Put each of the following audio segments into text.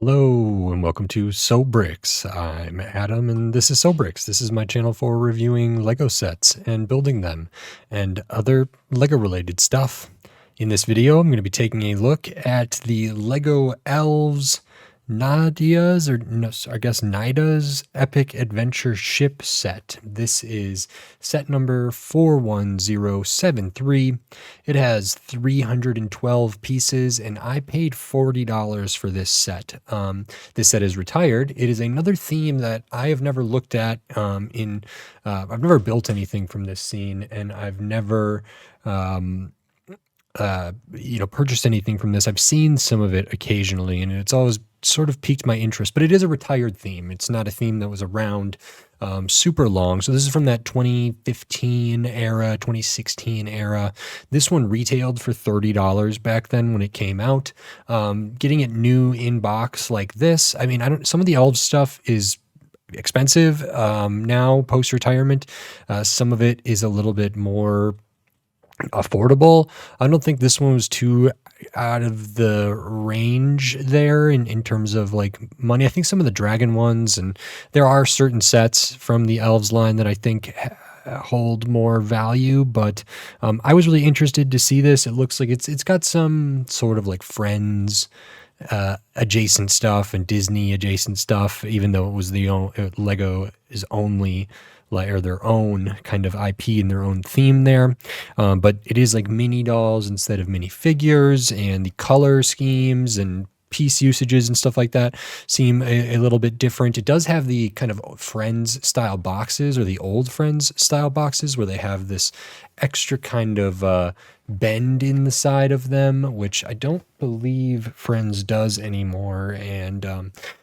Hello and welcome to SoBricks. I'm Adam and this is SoBricks. This is my channel for reviewing Lego sets and building them and other Lego related stuff. In this video, I'm going to be taking a look at the Lego Elves Naida's, or no, I guess Naida's Epic Adventure Ship set. This is set number 41073. It has 312 pieces, and I paid $40 for this set. This set is retired. It is another theme that I have never looked at. I've never built anything from this scene, and I've never purchased anything from this. I've seen some of it occasionally, and it's always sort of piqued my interest, but it is a retired theme. It's not a theme that was around super long. So this is from that 2015 era, 2016 era. This one retailed for $30 back then when it came out. Getting it new in box like this, I mean, some of the Elves stuff is expensive now post-retirement. Some of it is a little bit more affordable. I don't think this one was too out of the range there in terms of like money. I think some of the dragon ones, and there are certain sets from the Elves line that I think hold more value, but I was really interested to see this. It looks like it's got some sort of like Friends adjacent stuff and Disney adjacent stuff, even though it was the Lego is only or their own kind of IP and their own theme there. But it is like mini dolls instead of mini figures, and the color schemes and piece usages and stuff like that seem a little bit different. It does have the kind of Friends style boxes, or the old Friends style boxes, where they have this extra kind of bend in the side of them, which I don't believe Friends does anymore. And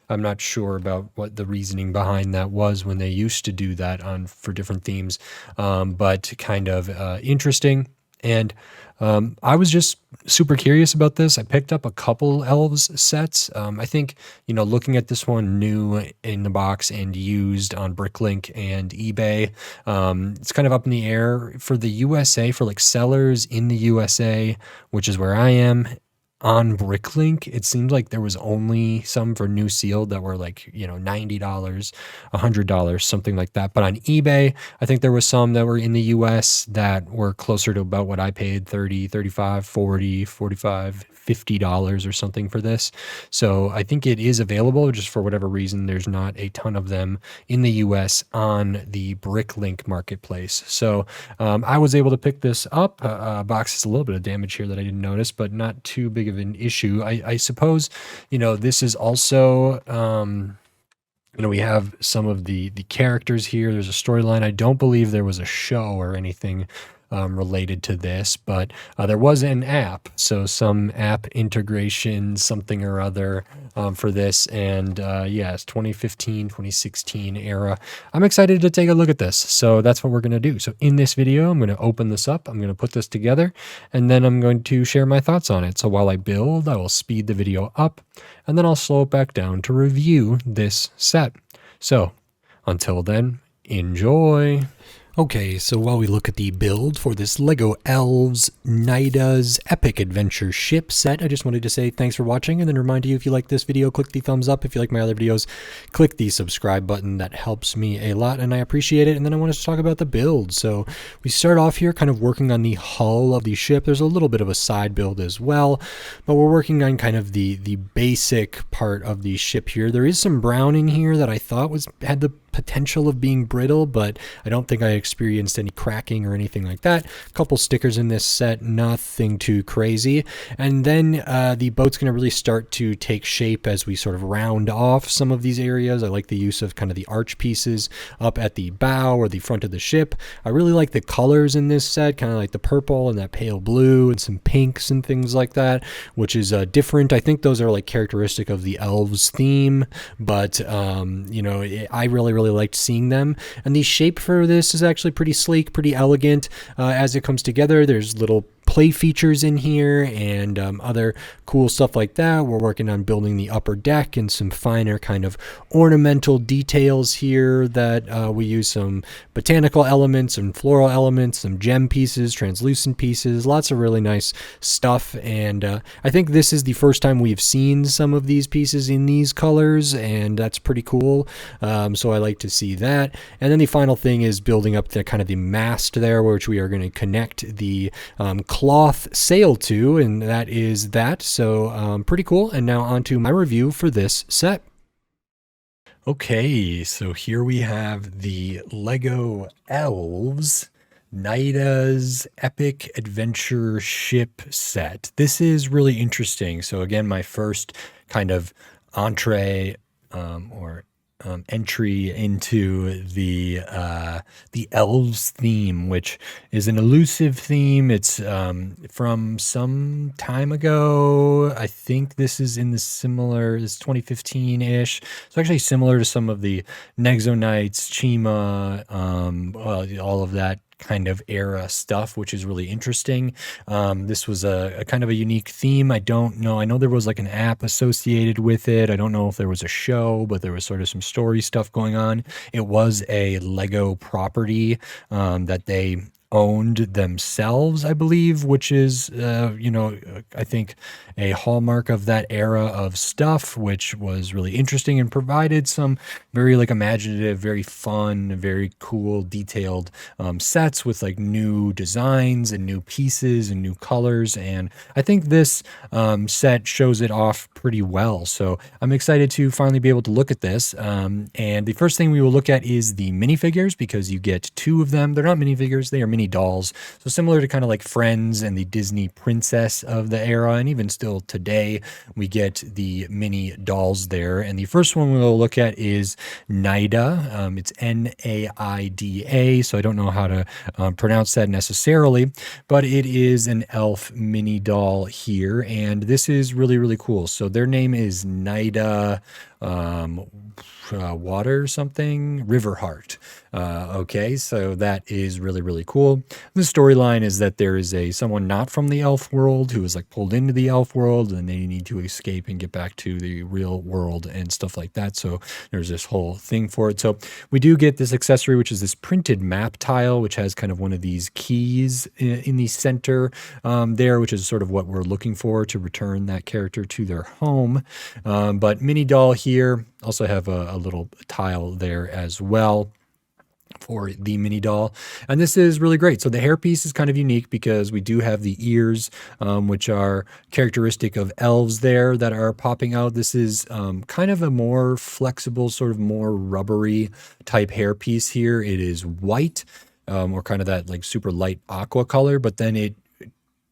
I'm not sure about what the reasoning behind that was when they used to do that for different themes, but kind of interesting. And I was just super curious about this. I picked up a couple Elves sets. I think, looking at this one new in the box and used on Bricklink and eBay, it's kind of up in the air for the USA, for like sellers in the USA, which is where I am. On Bricklink, it seemed like there was only some for new sealed that were like, $90, $100, something like that. But on eBay, I think there was some that were in the US that were closer to about what I paid, $30, $35, $40, $45, $50 or something for this. So I think it is available, just for whatever reason, there's not a ton of them in the US on the Bricklink marketplace. So I was able to pick this up. Box is a little bit of damage here that I didn't notice, but not too big of an issue. I suppose, this is also, we have some of the characters here. There's a storyline. I don't believe there was a show or anything related to this, but there was an app, so some app integration, something or other for this. And yes, 2015, 2016 era. I'm excited to take a look at this. So that's what we're going to do. So in this video, I'm going to open this up. I'm going to put this together, and then I'm going to share my thoughts on it. So while I build, I will speed the video up, and then I'll slow it back down to review this set. So until then, enjoy. Okay, so while we look at the build for this Lego Elves Naida's Epic Adventure Ship set, I just wanted to say thanks for watching, and then remind you, if you like this video, click the thumbs up. If you like my other videos, click the subscribe button. That helps me a lot, and I appreciate it. And then I want to talk about the build. So we start off here kind of working on the hull of the ship. There's a little bit of a side build as well, but we're working on kind of the basic part of the ship here. There is some browning here that I thought had the potential of being brittle, but I don't think I experienced any cracking or anything like that. A couple stickers in this set, nothing too crazy. And then the boat's going to really start to take shape as we sort of round off some of these areas. I like the use of kind of the arch pieces up at the bow or the front of the ship. I really like the colors in this set, kind of like the purple and that pale blue and some pinks and things like that, which is different. I think those are like characteristic of the Elves theme, but I really liked seeing them. And the shape for this is actually pretty sleek, pretty elegant as it comes together. There's little play features in here and other cool stuff like that. We're working on building the upper deck and some finer kind of ornamental details here that we use some botanical elements and floral elements, some gem pieces, translucent pieces, lots of really nice stuff. And I think this is the first time we've seen some of these pieces in these colors, and that's pretty cool. So I like to see that. And then the final thing is building up the kind of the mast there, which we are going to connect the cloth sail to, and that is that. So pretty cool. And now on to my review for this set. Okay, so here we have the Lego Elves Naida's Epic Adventure Ship set. This is really interesting. So again, my first kind of entree or entry into the elves theme, which is an elusive theme. It's from some time ago. I think this is in the similar, this 2015-ish. It's actually similar to some of the Nexo Knights, Chima, all of that kind of era stuff, which is really interesting. This was a kind of a unique theme. I don't know. I know there was like an app associated with it. I don't know if there was a show, but there was sort of some story stuff going on. It was a Lego property that they owned themselves, I believe, which is, I think a hallmark of that era of stuff, which was really interesting and provided some very like imaginative, very fun, very cool, detailed sets with like new designs and new pieces and new colors. And I think this set shows it off pretty well. So I'm excited to finally be able to look at this. And the first thing we will look at is the minifigures, because you get two of them. They're not minifigures, they are mini dolls. So similar to kind of like Friends and the Disney princess of the era, and even still today, we get the mini dolls there. And the first one we'll look at is Naida. It's Naida, so I don't know how to pronounce that necessarily, but it is an elf mini doll here, and this is really, really cool. So their name is Naida Water something, Riverheart. Okay, so that is really, really cool. The storyline is that there is someone not from the elf world who is like pulled into the elf world, and they need to escape and get back to the real world and stuff like that. So there's this whole thing for it. So we do get this accessory, which is this printed map tile, which has kind of one of these keys in the center there, which is sort of what we're looking for to return that character to their home. But mini doll here, also have a little tile there as well for the mini doll, and this is really great. So the hairpiece is kind of unique because we do have the ears, which are characteristic of elves there, that are popping out. This is kind of a more flexible, sort of more rubbery type hairpiece here. It is white, or kind of that like super light aqua color, but then it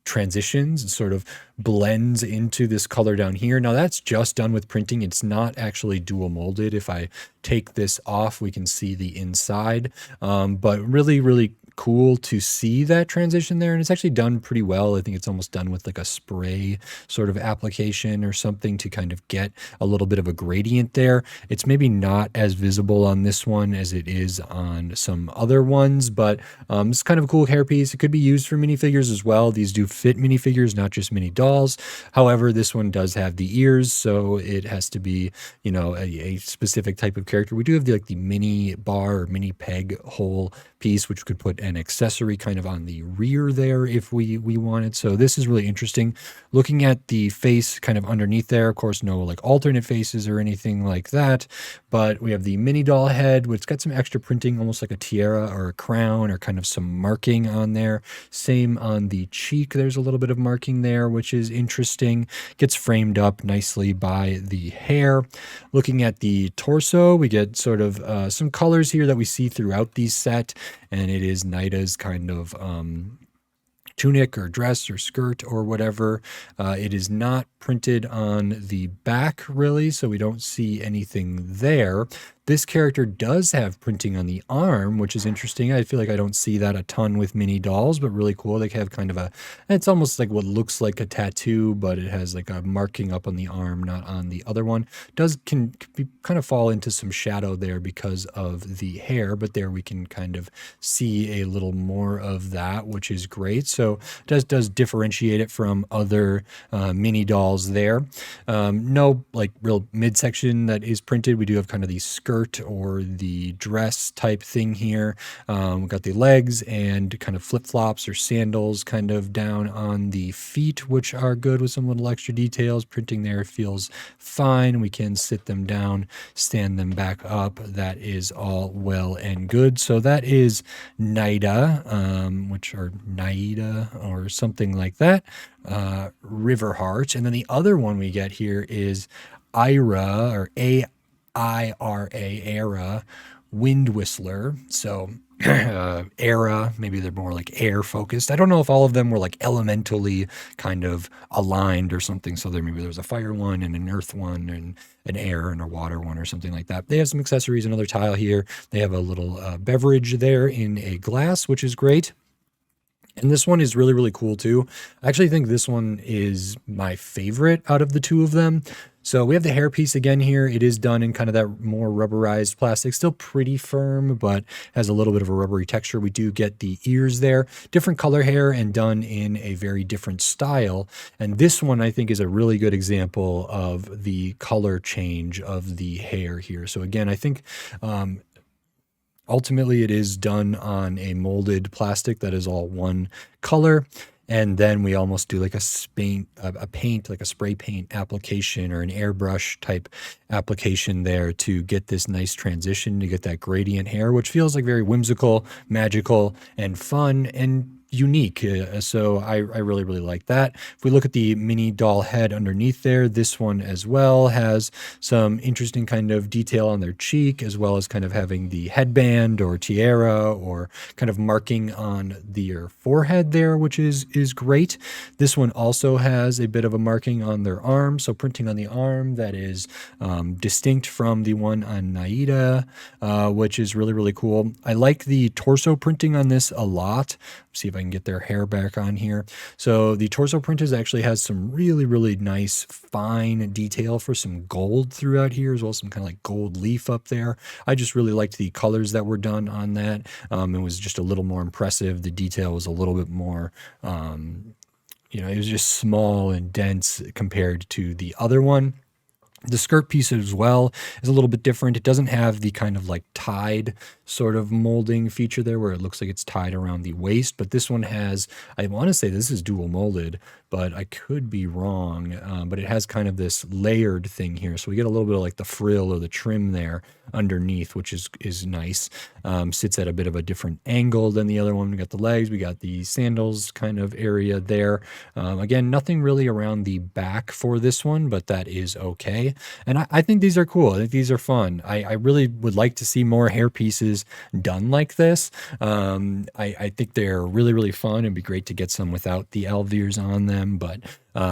transitions and sort of blends into this color down here. Now that's just done with printing. It's not actually dual molded. If I take this off, we can see the inside, but really, really cool to see that transition there. And it's actually done pretty well. I think it's almost done with like a spray sort of application or something to kind of get a little bit of a gradient there. It's maybe not as visible on this one as it is on some other ones, but it's kind of a cool hairpiece. It could be used for minifigures as well. These do fit minifigures, not just mini dolls. However, this one does have the ears, so it has to be, a specific type of character. We do have the mini bar or mini peg hole piece, which could put an accessory kind of on the rear there if we wanted. So this is really interesting. Looking at the face kind of underneath there, of course, no like alternate faces or anything like that, but we have the mini doll head, which got some extra printing, almost like a tiara or a crown or kind of some marking on there. Same on the cheek. There's a little bit of marking there, which is interesting. Gets framed up nicely by the hair. Looking at the torso, we get sort of some colors here that we see throughout the set, and it is Naida's kind of tunic or dress or skirt or whatever. It is not printed on the back really, so we don't see anything there. This character does have printing on the arm, which is interesting. I feel like I don't see that a ton with mini dolls, but really cool. They have kind of it's almost like what looks like a tattoo, but it has like a marking up on the arm, not on the other one. Can be, kind of fall into some shadow there because of the hair, but there we can kind of see a little more of that, which is great. So it does differentiate it from other mini dolls there. No like real midsection that is printed. We do have kind of the skirt or the dress type thing here. We've got the legs and kind of flip-flops or sandals kind of down on the feet, which are good with some little extra details. Printing there feels fine. We can sit them down, stand them back up. That is all well and good. So that is Naida, which are Naida or something like that. Riverheart. And then the other one we get here is Ira or AIRA, Era, Wind Whistler. So era, maybe they're more like air focused. I don't know if all of them were like elementally kind of aligned or something. So maybe there was a fire one and an earth one and an air and a water one or something like that. They have some accessories, another tile here. They have a little beverage there in a glass, which is great. And this one is really, really cool too. I actually think this one is my favorite out of the two of them. So we have the hairpiece again here. It is done in kind of that more rubberized plastic, still pretty firm, but has a little bit of a rubbery texture. We do get the ears there, different color hair and done in a very different style. And this one I think is a really good example of the color change of the hair here. So again, I think ultimately it is done on a molded plastic that is all one color. And then we almost do like a paint, like a spray paint application or an airbrush type application there to get this nice transition, to get that gradient hair, which feels like very whimsical, magical, and fun and unique. So I really, really like that. If we look at the mini doll head underneath there, this one as well has some interesting kind of detail on their cheek, as well as kind of having the headband or tiara or kind of marking on their forehead there, which is great. This one also has a bit of a marking on their arm. So printing on the arm that is distinct from the one on Naida, which is really, really cool. I like the torso printing on this a lot. See if I can get their hair back on here. So the torso printers actually has some really, really nice fine detail for some gold throughout here, as well as some kind of like gold leaf up there. I just really liked the colors that were done on that. It was just a little more impressive. The detail was a little bit more, it was just small and dense compared to the other one. The skirt piece as well is a little bit different. It doesn't have the kind of like tied sort of molding feature there where it looks like it's tied around the waist, but this one has, I want to say this is dual molded, but I could be wrong, but it has kind of this layered thing here. So we get a little bit of like the frill or the trim there underneath, which is nice. Sits at a bit of a different angle than the other one. We got the legs, we got the sandals kind of area there. Again, nothing really around the back for this one, but that is okay. And I think these are cool. I think these are fun. I really would like to see more hair pieces done like this. I think they're really, really fun. It'd be great to get some without the elf ears on them, but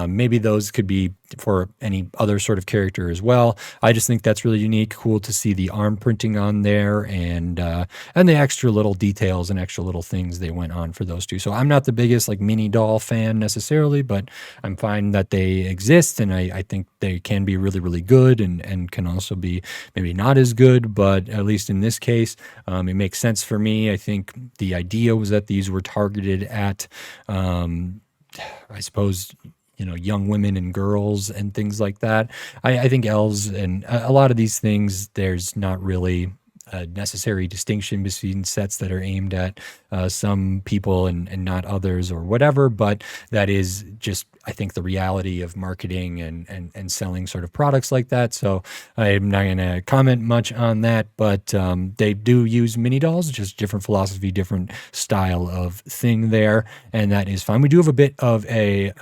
maybe those could be for any other sort of character as well. I just think that's really unique. Cool to see the arm printing on there and the extra little details and extra little things they went on for those two. So I'm not the biggest like mini doll fan necessarily, but I'm fine that they exist, and I think they can be really, really good and can also be maybe not as good, but at least in this case, it makes sense for me. I think the idea was that these were targeted at, I suppose, young women and girls and things like that. I think elves and a lot of these things, there's not really a necessary distinction between sets that are aimed at some people and not others or whatever, but that is just, I think, the reality of marketing and selling sort of products like that. So I'm not going to comment much on that, but they do use mini dolls, just different philosophy, different style of thing there, and that is fine. We do have a bit of a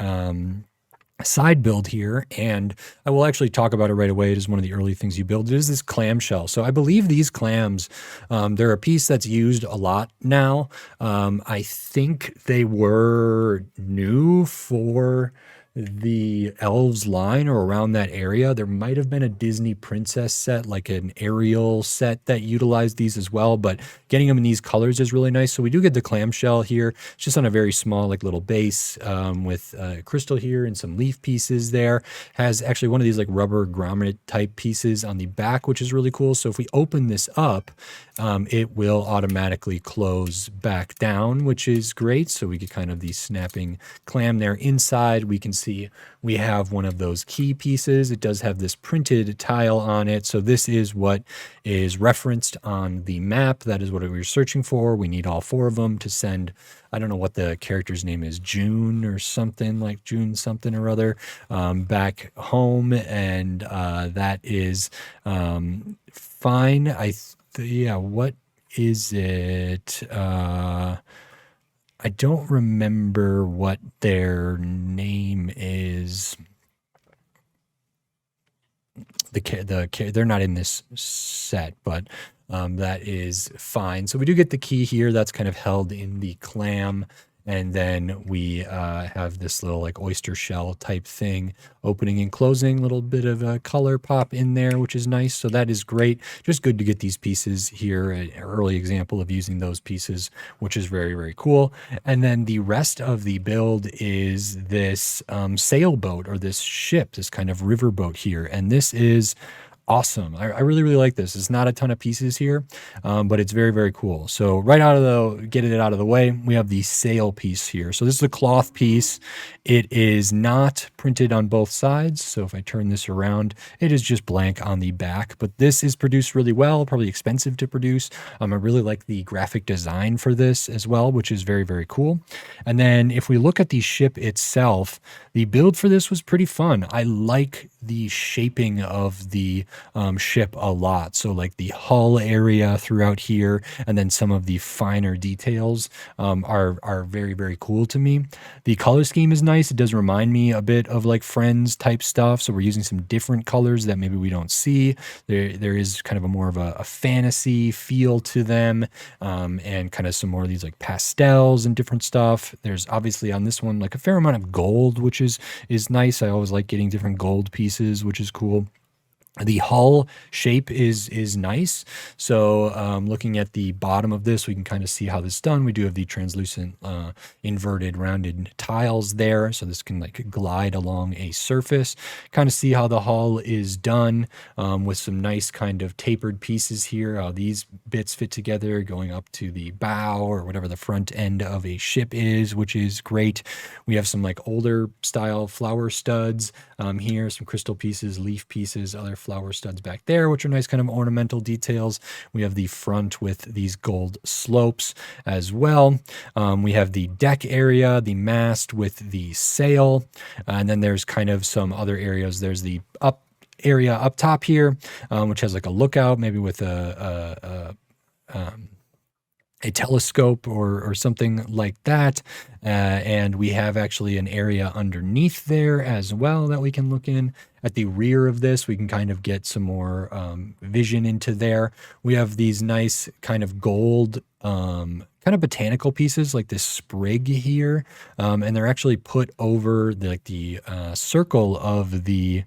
side build here, and I will actually talk about it right away. It is one of the early things you build. It is this clamshell. So I believe these clams, they're a piece that's used a lot now. I think they were new for the Elves line or around that area. There might have been a Disney princess set, like an Ariel set that utilized these as well, but getting them in these colors is really nice. So we do get the clamshell here. It's just on a very small, like little base with crystal here and some leaf pieces there. Has actually one of these like rubber grommet type pieces on the back, which is really cool. So if we open this up, it will automatically close back down, which is great. So we get kind of the snapping clam there. Inside, we can see we have one of those key pieces. It does have this printed tile on it. So this is what is referenced on the map. That is what we were searching for. We need all 4 of them to send, I don't know what the character's name is, June or something, like June something or other, back home. And that is fine. Yeah, what is it? I don't remember what their name is. They're not in this set, but that is fine. So we do get the key here. That's kind of held in the clam. And then we have this little like oyster shell type thing, opening and closing, little bit of a color pop in there, which is nice. So that is great. Just good to get these pieces here, an early example of using those pieces, which is very, very cool. And then the rest of the build is this sailboat or this ship, this kind of riverboat here. And this is awesome. I really, really like this. It's not a ton of pieces here, but it's very, very cool. So right out of getting it out of the way, we have the sail piece here. So this is a cloth piece. It is not printed on both sides. So if I turn this around, it is just blank on the back, but this is produced really well, probably expensive to produce. I really like the graphic design for this as well, which is very, very cool. And then if we look at the ship itself, the build for this was pretty fun. I like the shaping of the ship a lot. So like the hull area throughout here, and then some of the finer details are very, very cool to me. The color scheme is nice. It does remind me a bit of like Friends type stuff. So we're using some different colors that maybe we don't see. There is kind of a more of a fantasy feel to them, and kind of some more of these like pastels and different stuff. There's obviously on this one like a fair amount of gold, which is nice. I always like getting different gold pieces, which is cool. The hull shape is nice. So looking at the bottom of this, we can kind of see how this is done. We do have the translucent inverted rounded tiles there. So this can like glide along a surface. Kind of see how the hull is done with some nice kind of tapered pieces here. How these bits fit together going up to the bow or whatever the front end of a ship is, which is great. We have some like older style flower studs here, some crystal pieces, leaf pieces, other flower studs back there, which are nice kind of ornamental details. We have the front with these gold slopes as well. We have the deck area, the mast with the sail, and then there's kind of some other areas. There's the up area up top here, which has like a lookout, maybe with a telescope or something like that. And we have actually an area underneath there as well that we can look in. At the rear of this, we can kind of get some more vision into there. We have these nice kind of gold kind of botanical pieces like this sprig here. And they're actually put over the circle of they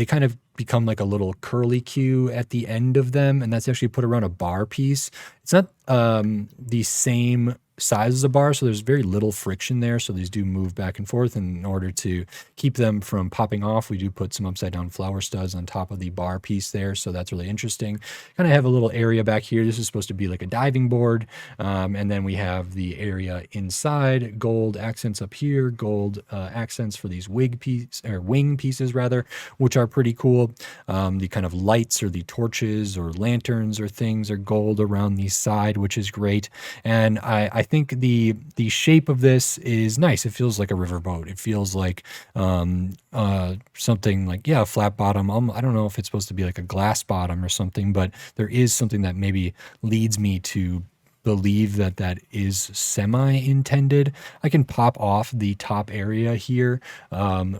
kind of become like a little curly Q at the end of them, and that's actually put around a bar piece. It's not the same size as a bar, so there's very little friction there, so these do move back and forth, and in order to keep them from popping off, we do put some upside down flower studs on top of the bar piece there, so that's really interesting. Kind of have a little area back here. This is supposed to be like a diving board, and then we have the area inside, gold accents up here, gold accents for these wing pieces rather, which are pretty cool. The kind of lights or the torches or lanterns or things are gold around the side, which is great. And I think the shape of this is nice. It feels like a riverboat. It feels like something like, yeah, a flat bottom. I don't know if it's supposed to be like a glass bottom or something, but there is something that maybe leads me to believe that is semi-intended. I can pop off the top area here,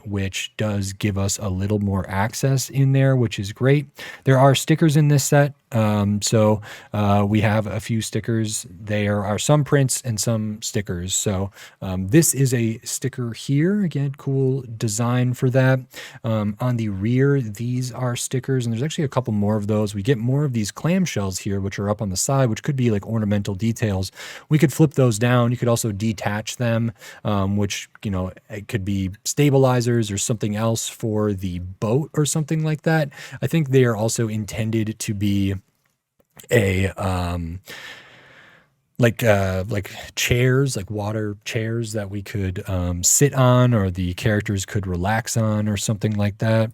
which does give us a little more access in there, which is great. There are stickers in this set. We have a few stickers. There are some prints and some stickers. So this is a sticker here. Again, cool design for that. On the rear, these are stickers, and there's actually a couple more of those. We get more of these clamshells here, which are up on the side, which could be like ornamental details. We could flip those down. You could also detach them, which, it could be stabilizers or something else for the boat or something like that. I think they are also intended to be a like chairs, like water chairs that we could sit on, or the characters could relax on, or something like that.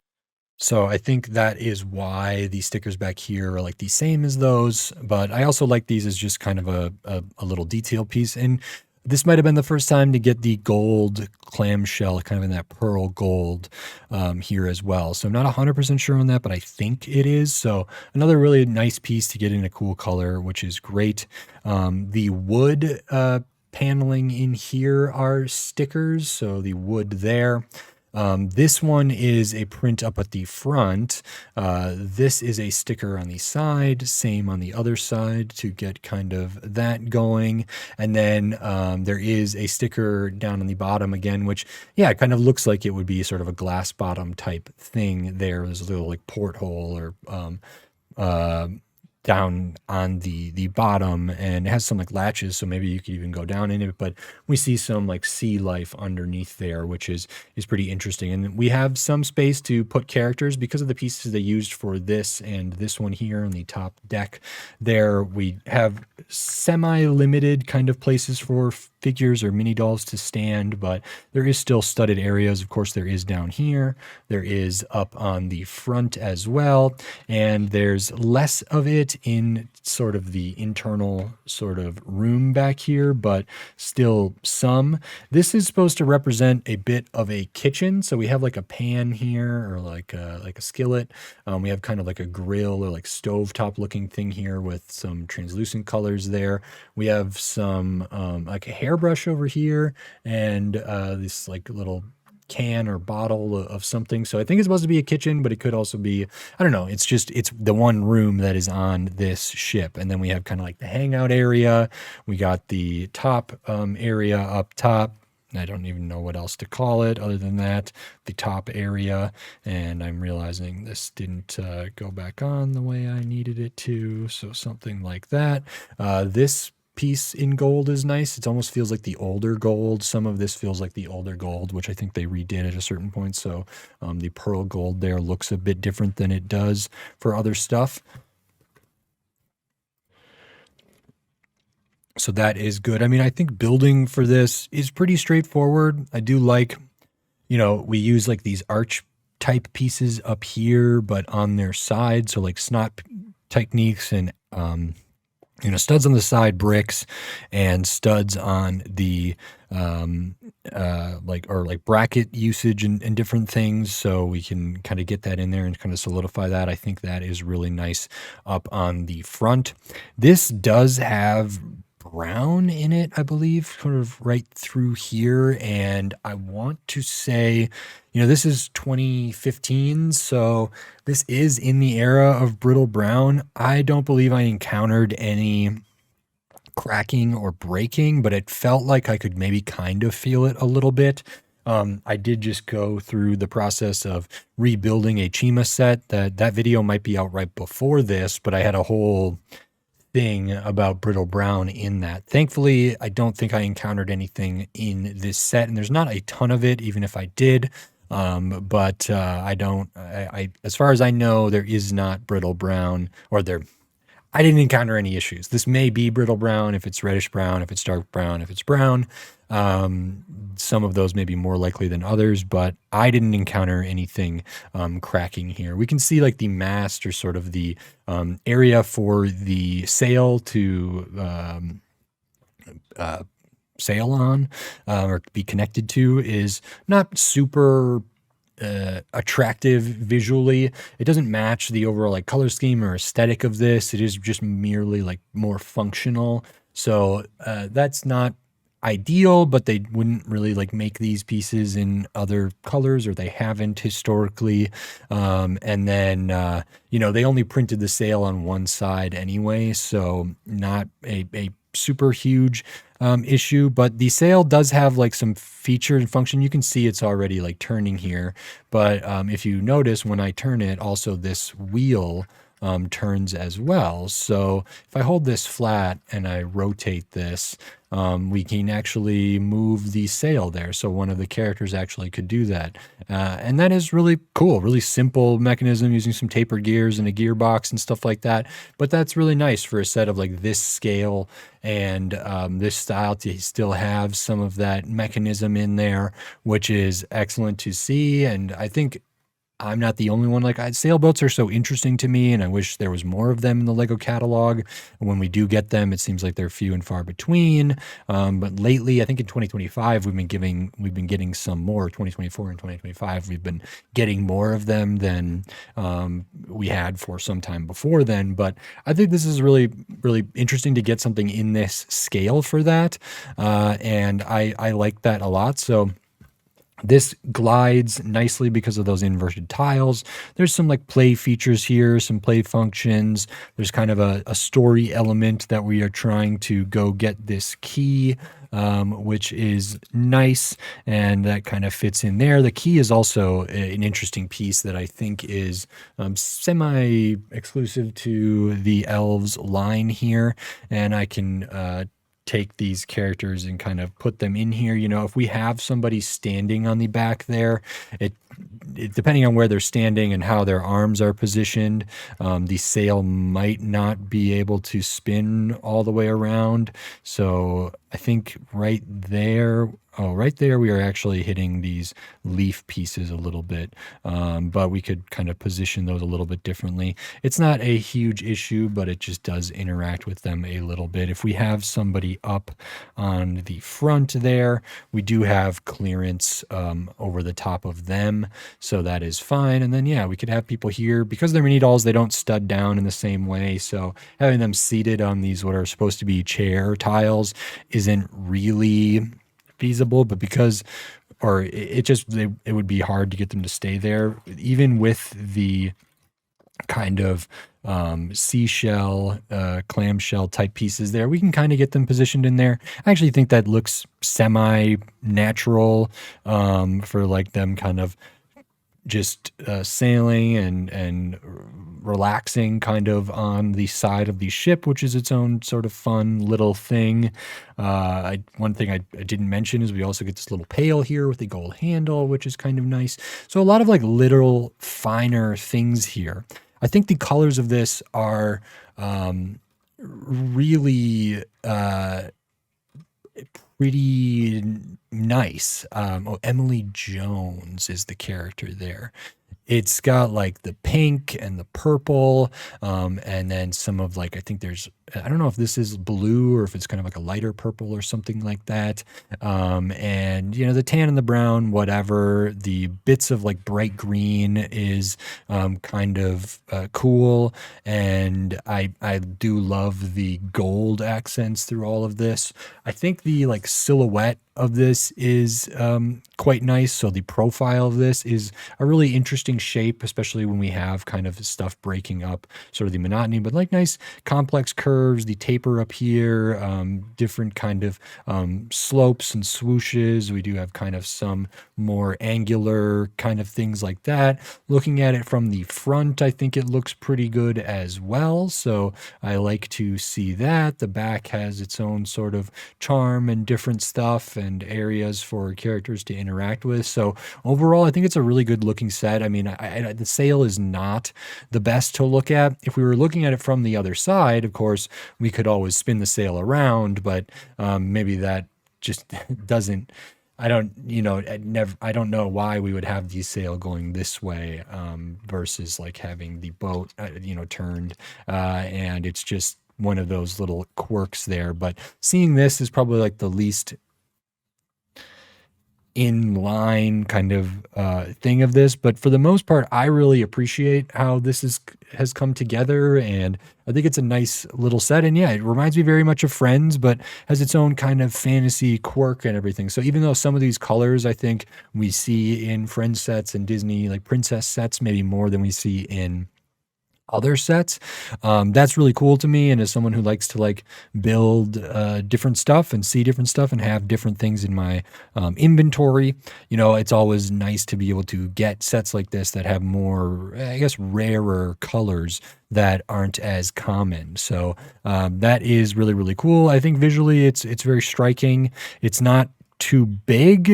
So I think that is why the stickers back here are like the same as those, but I also like these as just kind of a little detail piece. And this might have been the first time to get the gold clamshell, kind of in that pearl gold here as well. So I'm not 100% sure on that, but I think it is. So another really nice piece to get in a cool color, which is great. The wood paneling in here are stickers, so the wood there. This one is a print up at the front. This is a sticker on the side, same on the other side to get kind of that going. And then there is a sticker down on the bottom again, which, yeah, it kind of looks like it would be sort of a glass bottom type thing there. There's a little like porthole or down on the bottom, and it has some like latches, so maybe you could even go down in it, but we see some like sea life underneath there, which is pretty interesting. And we have some space to put characters because of the pieces they used for this and this one here on the top deck there. We have semi-limited kind of places for figures or mini dolls to stand, but there is still studded areas. Of course, there is down here, there is up on the front as well, and there's less of it in sort of the internal sort of room back here, but still some. This is supposed to represent a bit of a kitchen, so we have like a pan here, or like a skillet. We have kind of like a grill or like stovetop looking thing here with some translucent colors there. We have some like a hairbrush over here, and this like little can or bottle of something. So I think it's supposed to be a kitchen, but it could also be, I don't know. It's the one room that is on this ship. And then we have kind of like the hangout area. We got the top area up top. I don't even know what else to call it other than that, the top area. And I'm realizing this didn't go back on the way I needed it to. So something like that. This piece in gold is nice. It almost feels like the older gold. Some of this feels like the older gold, which I think they redid at a certain point. So the pearl gold there looks a bit different than it does for other stuff. So that is good. I mean, I think building for this is pretty straightforward. I do like, we use like these arch type pieces up here, but on their side. So like snot techniques and, studs on the side bricks, and studs on the like bracket usage and different things. So we can kind of get that in there and kind of solidify that. I think that is really nice up on the front. This does have brown in it, I believe, sort of right through here. And I want to say, this is 2015, so this is in the era of brittle brown. I don't believe I encountered any cracking or breaking, but it felt like I could maybe kind of feel it a little bit. I did just go through the process of rebuilding a Chima set. That video might be out right before this, but I had a whole thing about brittle brown in that. Thankfully, I don't think I encountered anything in this set, and there's not a ton of it, even if I did. But I as far as I know, there is not brittle brown, or I didn't encounter any issues. This may be brittle brown if it's reddish brown, if it's dark brown, if it's brown. Some of those may be more likely than others, but I didn't encounter anything cracking here. We can see like the mast, or sort of the area for the sail to sail on or be connected to, is not super attractive visually. It doesn't match the overall like color scheme or aesthetic of this. It is just merely like more functional. So that's not ideal, but they wouldn't really like make these pieces in other colors, or they haven't historically. And then, they only printed the sail on one side anyway, so not a super huge issue. But the sail does have like some feature and function. You can see it's already like turning here, but if you notice when I turn it, also this wheel turns as well. So if I hold this flat and I rotate this, we can actually move the sail there. So one of the characters actually could do that. And that is really cool, really simple mechanism using some tapered gears and a gearbox and stuff like that. But that's really nice for a set of like this scale and this style to still have some of that mechanism in there, which is excellent to see. And I think I'm not the only one. Like, sailboats are so interesting to me, and I wish there was more of them in the Lego catalog. And when we do get them, it seems like they're few and far between. But lately, I think in 2025, we've been getting some more. 2024 and 2025, we've been getting more of them than we had for some time before then. But I think this is really, really interesting to get something in this scale for that, and I like that a lot. So this glides nicely because of those inverted tiles. There's some like play features here, some play functions. There's kind of a story element that we are trying to go get this key, which is nice, and that kind of fits in there. The key is also an interesting piece that I think is semi-exclusive to the Elves line here, and I can take these characters and kind of put them in here. If we have somebody standing on the back there, it depending on where they're standing and how their arms are positioned, the sail might not be able to spin all the way around. So I think right there, we are actually hitting these leaf pieces a little bit, but we could kind of position those a little bit differently. It's not a huge issue, but it just does interact with them a little bit. If we have somebody up on the front there, we do have clearance over the top of them, so that is fine. And then, yeah, we could have people here. Because they're mini dolls, they don't stud down in the same way, so having them seated on these what are supposed to be chair tiles isn't really feasible. But because, or it would be hard to get them to stay there, even with the kind of seashell, clamshell type pieces there. We can kind of get them positioned in there. I actually think that looks semi-natural for like them kind of just sailing and relaxing kind of on the side of the ship, which is its own sort of fun little thing. One thing I didn't mention is we also get this little pail here with the gold handle, which is kind of nice. So a lot of like little finer things here. I think the colors of this are really pretty nice. Emily Jones is the character there. It's got like the pink and the purple, and then some of like, I think I don't know if this is blue or if it's kind of like a lighter purple or something like that. And the tan and the brown, whatever. The bits of like bright green is kind of cool, and I do love the gold accents through all of this. I think the like silhouette of this is quite nice. So the profile of this is a really interesting shape, especially when we have kind of stuff breaking up sort of the monotony, but like nice complex curves, the taper up here, different kind of slopes and swooshes. We do have kind of some more angular kind of things like that. Looking at it from the front, I think it looks pretty good as well. So I like to see that. The back has its own sort of charm and different stuff and areas for characters to interact with. So overall, I think it's a really good looking set. I mean, the sail is not the best to look at. If we were looking at it from the other side, of course, we could always spin the sail around, but maybe that just doesn't. I don't know why we would have the sail going this way versus like having the boat, turned, and it's just one of those little quirks there. But seeing this is probably like the least in line kind of thing of this, but for the most part, I really appreciate how this has come together, and I think it's a nice little set. And yeah, it reminds me very much of Friends, but has its own kind of fantasy quirk and everything. So even though some of these colors I think we see in Friends sets and Disney like princess sets, maybe more than we see in other sets. That's really cool to me. And as someone who likes to like build different stuff and see different stuff and have different things in my inventory, it's always nice to be able to get sets like this that have more, I guess, rarer colors that aren't as common. So that is really, really cool. I think visually it's very striking. It's not too big,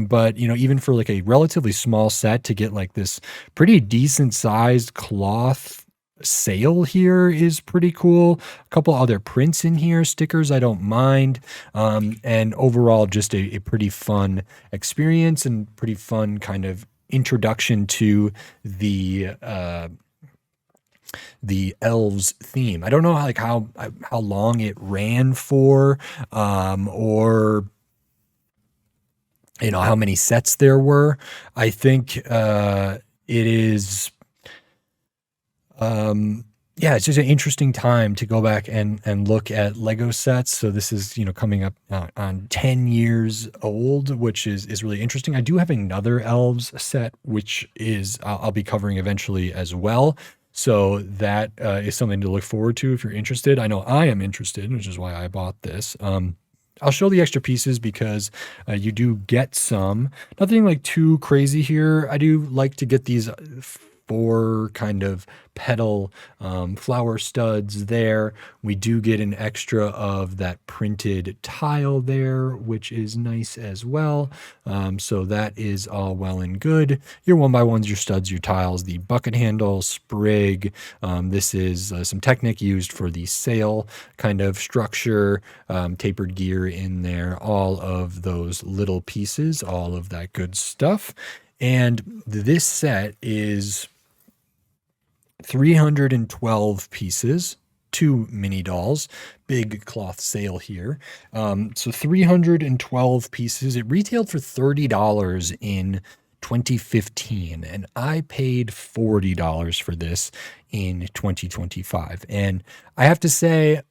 but even for like a relatively small set to get like this pretty decent sized cloth sail here is pretty cool. A couple other prints in here, stickers I don't mind, and overall just a pretty fun experience and pretty fun kind of introduction to the elves theme. I don't know how long it ran for, or how many sets there were. I think it is yeah, it's just an interesting time to go back and look at Lego sets. So this is, coming up on 10 years old, which is really interesting. I do have another Elves set, which is I'll be covering eventually as well. So that is something to look forward to if you're interested. I know I am interested, which is why I bought this. I'll show the extra pieces because you do get some. Nothing like too crazy here. I do like to get these four kind of petal flower studs there. We do get an extra of that printed tile there, which is nice as well. So that is all well and good. Your 1x1s, your studs, your tiles, the bucket handle, sprig. This is some Technic used for the sail kind of structure, tapered gear in there, all of those little pieces, all of that good stuff. And this set is 312 pieces, 2 mini dolls, big cloth sail here. So 312 pieces. It retailed for $30 in 2015, and I paid $40 for this in 2025. And I have to say,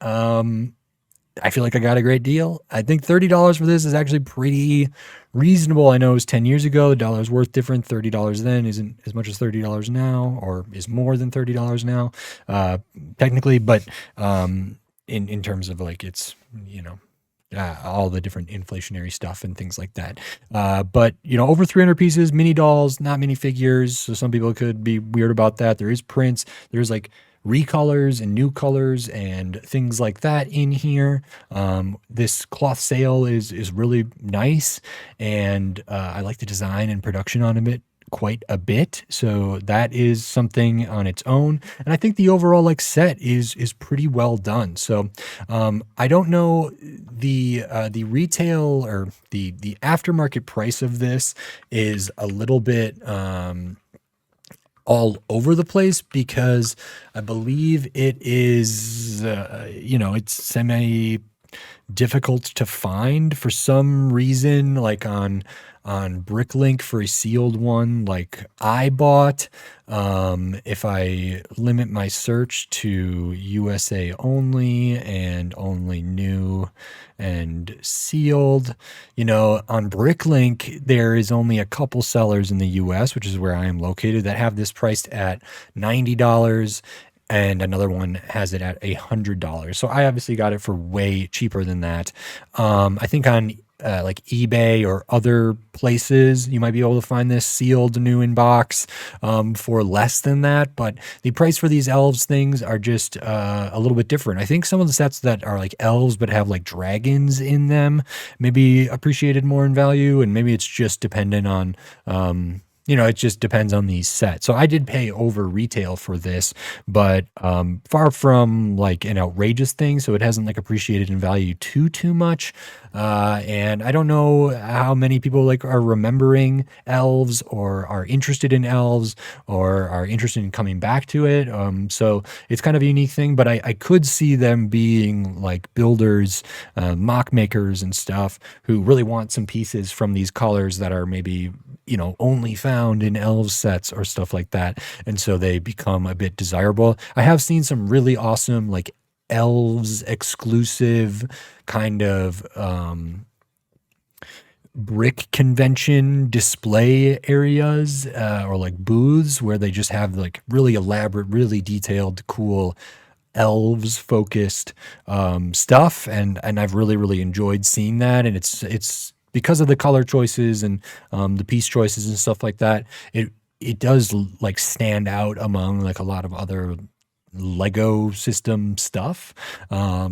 I feel like I got a great deal. I think $30 for this is actually pretty reasonable. I know it was 10 years ago. The dollar's worth different. $30 then isn't as much as $30 now, or is more than $30 now, technically. But in terms of like it's, all the different inflationary stuff and things like that. But, over 300 pieces, mini dolls, not mini figures. So some people could be weird about that. There is prints. There's like recolors and new colors and things like that in here. This cloth sail is really nice, and I like the design and production on it quite a bit. So that is something on its own, and I think the overall like set is pretty well done. So I don't know the retail or the aftermarket price of this is a little bit all over the place, because I believe it is, it's semi difficult to find for some reason, like on Bricklink for a sealed one like I bought. If I limit my search to USA only and only new and sealed, on Bricklink, there is only a couple sellers in the US, which is where I am located, that have this priced at $90. And another one has it at $100. So I obviously got it for way cheaper than that. I think on like eBay or other places, you might be able to find this sealed new in box for less than that. But the price for these elves things are just a little bit different. I think some of the sets that are like elves but have like dragons in them maybe appreciated more in value, and maybe it's just dependent on you know, it just depends on these sets. So I did pay over retail for this, but far from like an outrageous thing. So it hasn't like appreciated in value too much. And I don't know how many people like are remembering elves or are interested in elves or are interested in coming back to it. So it's kind of a unique thing, but I could see them being like builders, mock makers and stuff who really want some pieces from these colors that are maybe, you know, only found in elves sets or stuff like that. And so they become a bit desirable. I have seen some really awesome like elves exclusive kind of brick convention display areas or like booths where they just have like really elaborate, really detailed, cool elves focused stuff, and I've really enjoyed seeing that. And it's because of the color choices and the piece choices and stuff like that. It does like stand out among like a lot of other Lego system stuff.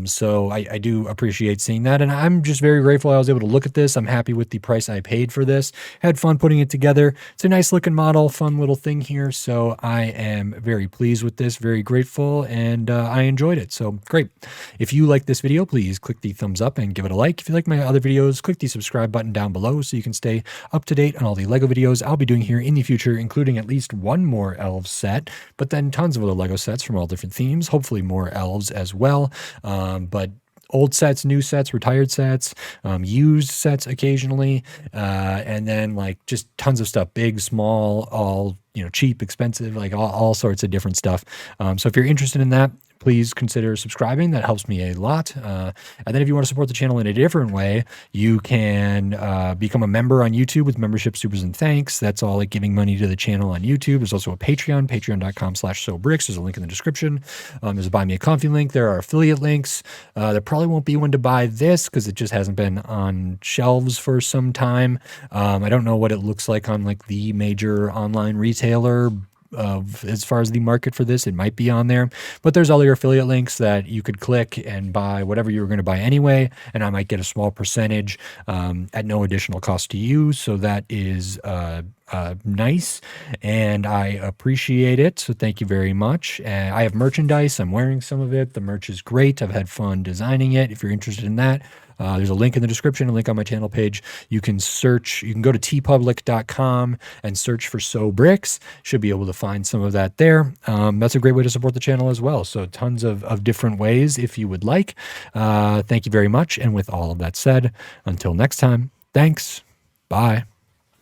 So I do appreciate seeing that. And I'm just very grateful I was able to look at this. I'm happy with the price I paid for this. Had fun putting it together. It's a nice looking model, fun little thing here. So I am very pleased with this, very grateful, and I enjoyed it. So great. If you like this video, please click the thumbs up and give it a like. If you like my other videos, click the subscribe button down below so you can stay up to date on all the Lego videos I'll be doing here in the future, including at least one more elves set, but then tons of other Lego sets from all different themes, hopefully more elves as well. But old sets, new sets, retired sets, used sets occasionally, and then like just tons of stuff, big, small, all, you know, cheap, expensive, like all sorts of different stuff. So if you're interested in that, please consider subscribing. That helps me a lot. And then if you want to support the channel in a different way, you can become a member on YouTube with membership supers and thanks. That's all like giving money to the channel on YouTube. There's also a Patreon, patreon.com/SoBricks. There's a link in the description. There's a Buy Me a Coffee link. There are affiliate links. There probably won't be one to buy this because it just hasn't been on shelves for some time. I don't know what it looks like on like the major online retailer of as far as the market for this. It might be on there, but there's all your affiliate links that you could click and buy whatever you were going to buy anyway, and I might get a small percentage at no additional cost to you. So that is nice, and I appreciate it. So thank you very much. I have merchandise. I'm wearing some of it. The merch is great. I've had fun designing it. If you're interested in that, there's a link in the description, a link on my channel page. You can go to tpublic.com and search for SoBricks. Should be able to find some of that there. That's a great way to support the channel as well. So tons of different ways if you would like. Thank you very much. And with all of that said, until next time, thanks. Bye.